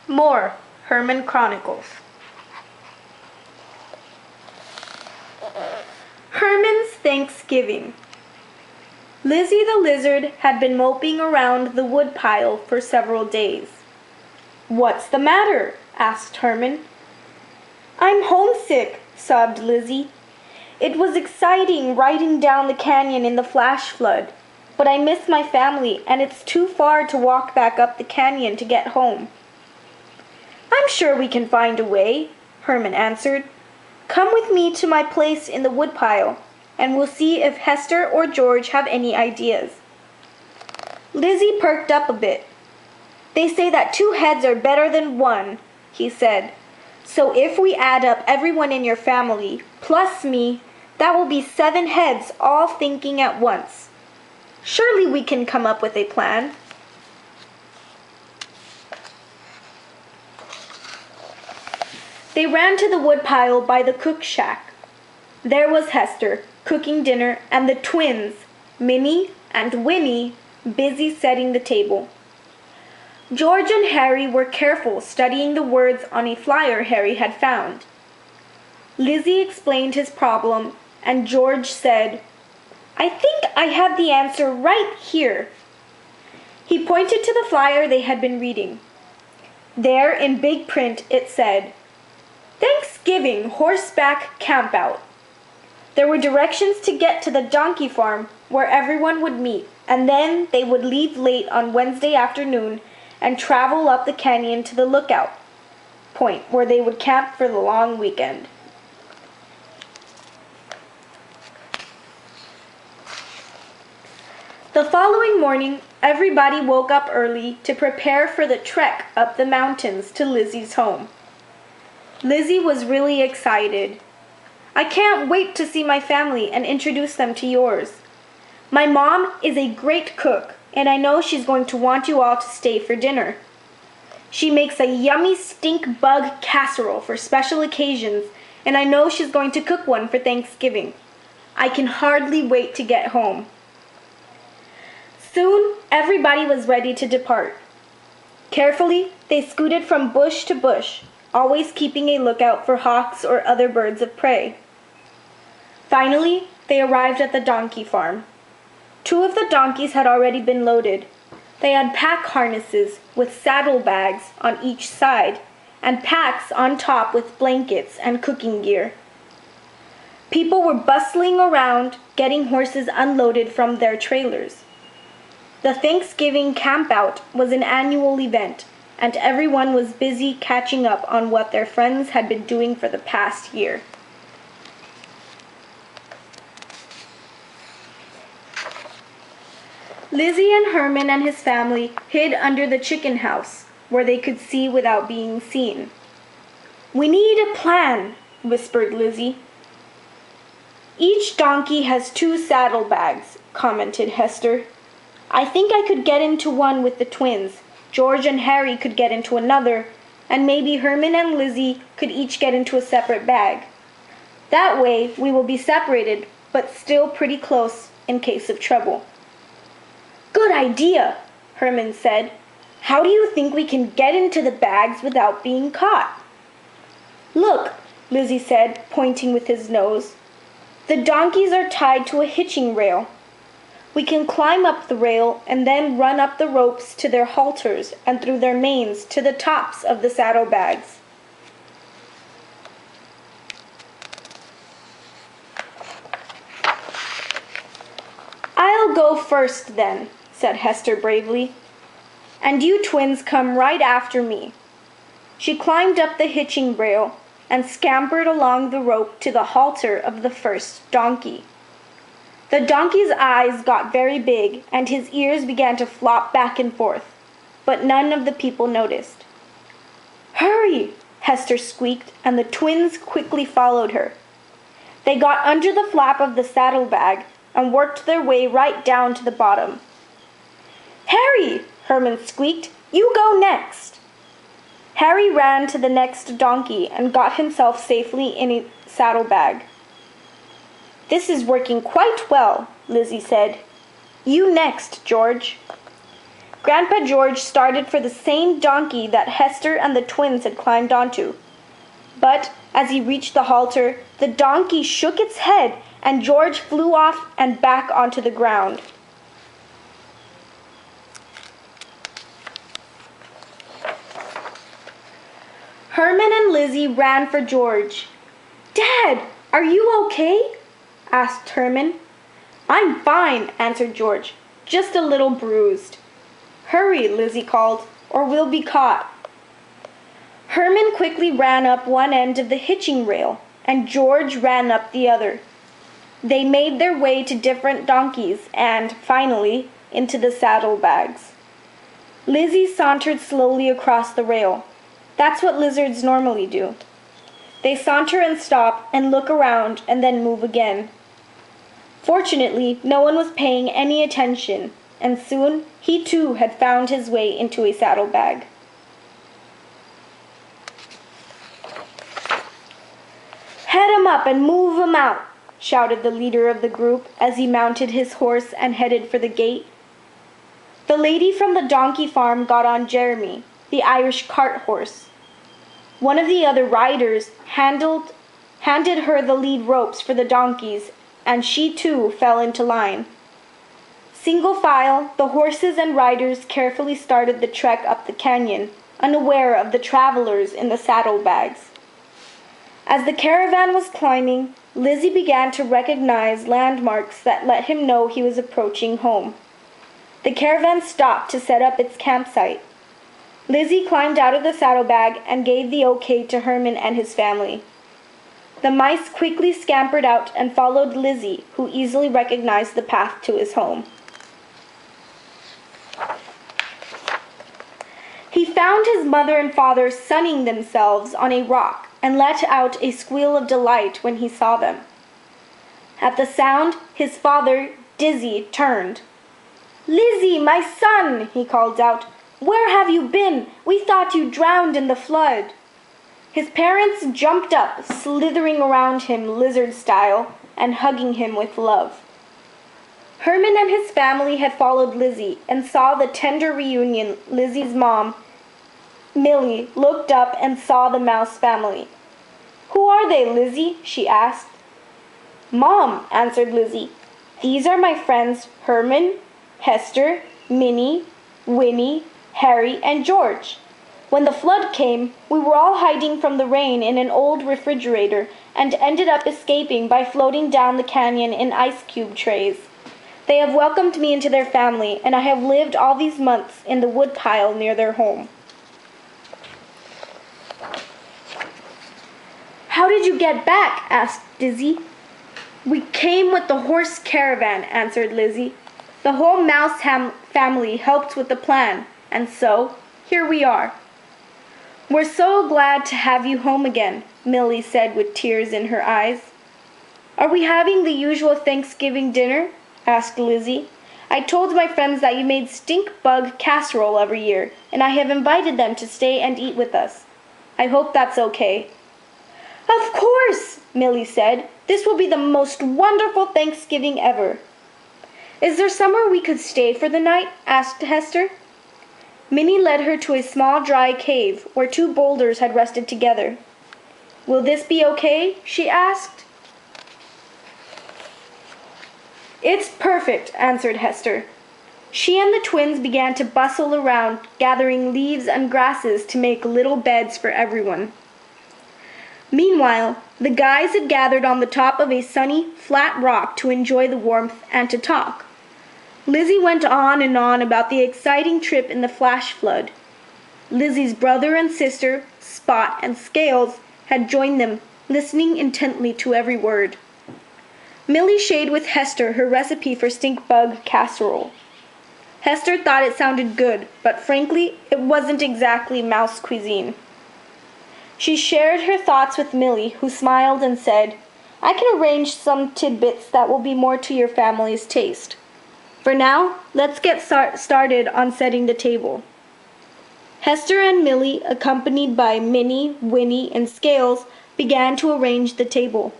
More Herman Chronicles. Herman's Thanksgiving. Lizzie the lizard had been moping around the woodpile for several days. "What's the matter?" asked Herman. "I'm homesick," sobbed Lizzie. "It was exciting riding down the canyon in the flash flood, but I miss my family and it's too far to walk back up the canyon to get home." "I'm sure we can find a way," Herman answered. "Come with me to my place in the woodpile, and we'll see if Hester or George have any ideas." Lizzie perked up a bit. "They say that 2 heads are better than 1, he said. "So if we add up everyone in your family, plus me, that will be 7 heads all thinking at once. Surely we can come up with a plan." They ran to the woodpile by the cook shack. There was Hester, cooking dinner, and the twins, Minnie and Winnie, busy setting the table. George and Harry were careful studying the words on a flyer Harry had found. Lizzie explained his problem, and George said, "I think I have the answer right here." He pointed to the flyer they had been reading. There in big print it said, "Thanksgiving Horseback Campout." There were directions to get to the donkey farm where everyone would meet, and then they would leave late on Wednesday afternoon and travel up the canyon to the lookout point where they would camp for the long weekend. The following morning, everybody woke up early to prepare for the trek up the mountains to Lizzie's home. Lizzie was really excited. "I can't wait to see my family and introduce them to yours. My mom is a great cook, and I know she's going to want you all to stay for dinner. She makes a yummy stink bug casserole for special occasions, and I know she's going to cook one for Thanksgiving. I can hardly wait to get home." Soon, everybody was ready to depart. Carefully, they scooted from bush to bush, always keeping a lookout for hawks or other birds of prey. Finally, they arrived at the donkey farm. 2 of the donkeys had already been loaded. They had pack harnesses with saddlebags on each side, and packs on top with blankets and cooking gear. People were bustling around, getting horses unloaded from their trailers. The Thanksgiving campout was an annual event, and everyone was busy catching up on what their friends had been doing for the past year. Lizzie and Herman and his family hid under the chicken house, where they could see without being seen. "We need a plan," whispered Lizzie. "Each donkey has 2 saddlebags," commented Hester. "I think I could get into one with the twins. George and Harry could get into another, and maybe Herman and Lizzie could each get into a separate bag. That way we will be separated, but still pretty close in case of trouble." "Good idea," Herman said. "How do you think we can get into the bags without being caught?" "Look," Lizzie said, pointing with his nose. "The donkeys are tied to a hitching rail. We can climb up the rail and then run up the ropes to their halters and through their manes to the tops of the saddlebags." "I'll go first then," said Hester bravely. "And you twins come right after me." She climbed up the hitching rail and scampered along the rope to the halter of the first donkey. The donkey's eyes got very big and his ears began to flop back and forth, but none of the people noticed. "Hurry!" Hester squeaked, and the twins quickly followed her. They got under the flap of the saddlebag and worked their way right down to the bottom. "Harry!" Herman squeaked. "You go next!" Harry ran to the next donkey and got himself safely in a saddlebag. "This is working quite well," Lizzie said. "You next, George." Grandpa George started for the same donkey that Hester and the twins had climbed onto. But as he reached the halter, the donkey shook its head and George flew off and back onto the ground. Herman and Lizzie ran for George. "Dad, are you okay?" asked Herman. "I'm fine," answered George, "just a little bruised." "Hurry," Lizzie called, "or we'll be caught." Herman quickly ran up one end of the hitching rail, and George ran up the other. They made their way to different donkeys and, finally, into the saddlebags. Lizzie sauntered slowly across the rail. That's what lizards normally do. They saunter and stop and look around and then move again. Fortunately, no one was paying any attention, and soon he too had found his way into a saddlebag. "Head 'em up and move 'em out," shouted the leader of the group as he mounted his horse and headed for the gate. The lady from the donkey farm got on Jeremy, the Irish cart horse. One of the other riders handed her the lead ropes for the donkeys, and she too fell into line. Single file, the horses and riders carefully started the trek up the canyon, unaware of the travelers in the saddlebags. As the caravan was climbing, Lizzie began to recognize landmarks that let him know he was approaching home. The caravan stopped to set up its campsite. Lizzie climbed out of the saddlebag and gave the okay to Herman and his family. The mice quickly scampered out and followed Lizzie, who easily recognized the path to his home. He found his mother and father sunning themselves on a rock and let out a squeal of delight when he saw them. At the sound, his father, dizzy, turned. "Lizzie, my son," he called out, "where have you been? We thought you drowned in the flood." His parents jumped up, slithering around him lizard style and hugging him with love. Herman and his family had followed Lizzie and saw the tender reunion. Lizzie's mom, Millie, looked up and saw the mouse family. "Who are they, Lizzie?" she asked. "Mom," answered Lizzie, "these are my friends Herman, Hester, Minnie, Winnie, Harry, and George. When the flood came, we were all hiding from the rain in an old refrigerator and ended up escaping by floating down the canyon in ice cube trays. They have welcomed me into their family, and I have lived all these months in the woodpile near their home." "How did you get back?" asked Lizzie. "We came with the horse caravan," answered Lizzie. "The whole mouse family helped with the plan, and so here we are." "We're so glad to have you home again," Millie said with tears in her eyes. "Are we having the usual Thanksgiving dinner?" asked Lizzie. "I told my friends that you made stink bug casserole every year, and I have invited them to stay and eat with us. I hope that's okay." "Of course," Millie said. "This will be the most wonderful Thanksgiving ever." "Is there somewhere we could stay for the night?" asked Hester. Minnie led her to a small dry cave where two boulders had rested together. "Will this be okay?" she asked. "It's perfect," answered Hester. She and the twins began to bustle around, gathering leaves and grasses to make little beds for everyone. Meanwhile, the guys had gathered on the top of a sunny, flat rock to enjoy the warmth and to talk. Lizzie went on and on about the exciting trip in the flash flood. Lizzie's brother and sister, Spot and Scales, had joined them, listening intently to every word. Millie shared with Hester her recipe for stink bug casserole. Hester thought it sounded good, but frankly, it wasn't exactly mouse cuisine. She shared her thoughts with Millie, who smiled and said, "I can arrange some tidbits that will be more to your family's taste. For now, let's get started on setting the table." Hester and Millie, accompanied by Minnie, Winnie, and Scales, began to arrange the table.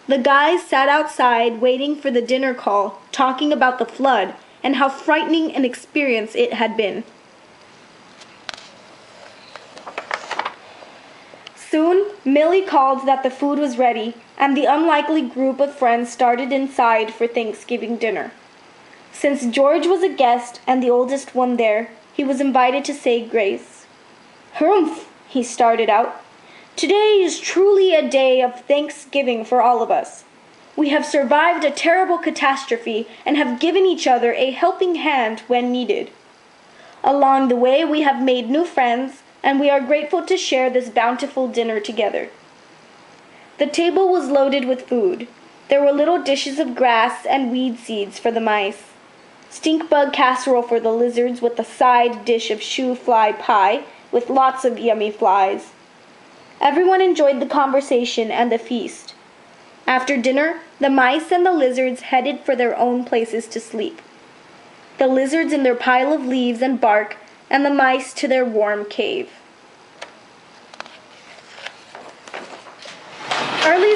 The guys sat outside waiting for the dinner call, talking about the flood, and how frightening an experience it had been. Soon, Millie called that the food was ready, and the unlikely group of friends started inside for Thanksgiving dinner. Since George was a guest and the oldest one there, he was invited to say grace. "Humph," he started out. "Today is truly a day of thanksgiving for all of us. We have survived a terrible catastrophe and have given each other a helping hand when needed. Along the way, we have made new friends, and we are grateful to share this bountiful dinner together." The table was loaded with food. There were little dishes of grass and weed seeds for the mice, stink bug casserole for the lizards with a side dish of shoo fly pie with lots of yummy flies. Everyone enjoyed the conversation and the feast. After dinner, the mice and the lizards headed for their own places to sleep. The lizards in their pile of leaves and bark, and the mice to their warm cave. Early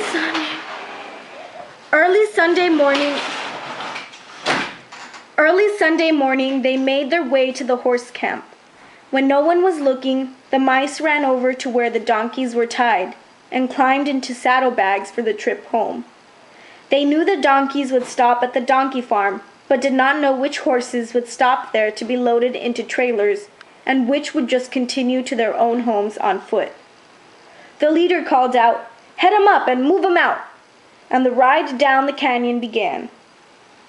Sunday morning, they made their way to the horse camp. When no one was looking, the mice ran over to where the donkeys were tied and climbed into saddlebags for the trip home. They knew the donkeys would stop at the donkey farm, but did not know which horses would stop there to be loaded into trailers and which would just continue to their own homes on foot. The leader called out, "Head 'em up and move 'em out," and the ride down the canyon began.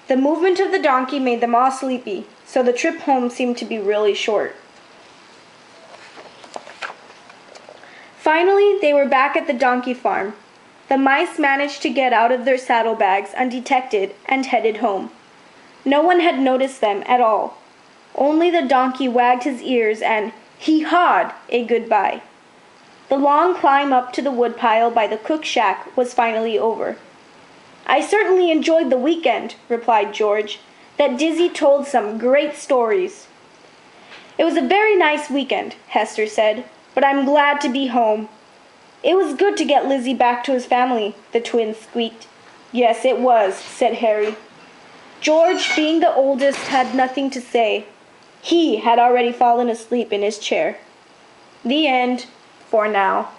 The movement of the donkey made them all sleepy, so the trip home seemed to be really short. Finally, they were back at the donkey farm. The mice managed to get out of their saddlebags undetected and headed home. No one had noticed them at all. Only the donkey wagged his ears and hee-hawed a goodbye. The long climb up to the woodpile by the cook shack was finally over. "I certainly enjoyed the weekend," replied George. "That Dizzy told some great stories." "It was a very nice weekend," Hester said, "but I'm glad to be home." "It was good to get Lizzie back to his family," the twins squeaked. "Yes, it was," said Harry. George, being the oldest, had nothing to say. He had already fallen asleep in his chair. The end, for now.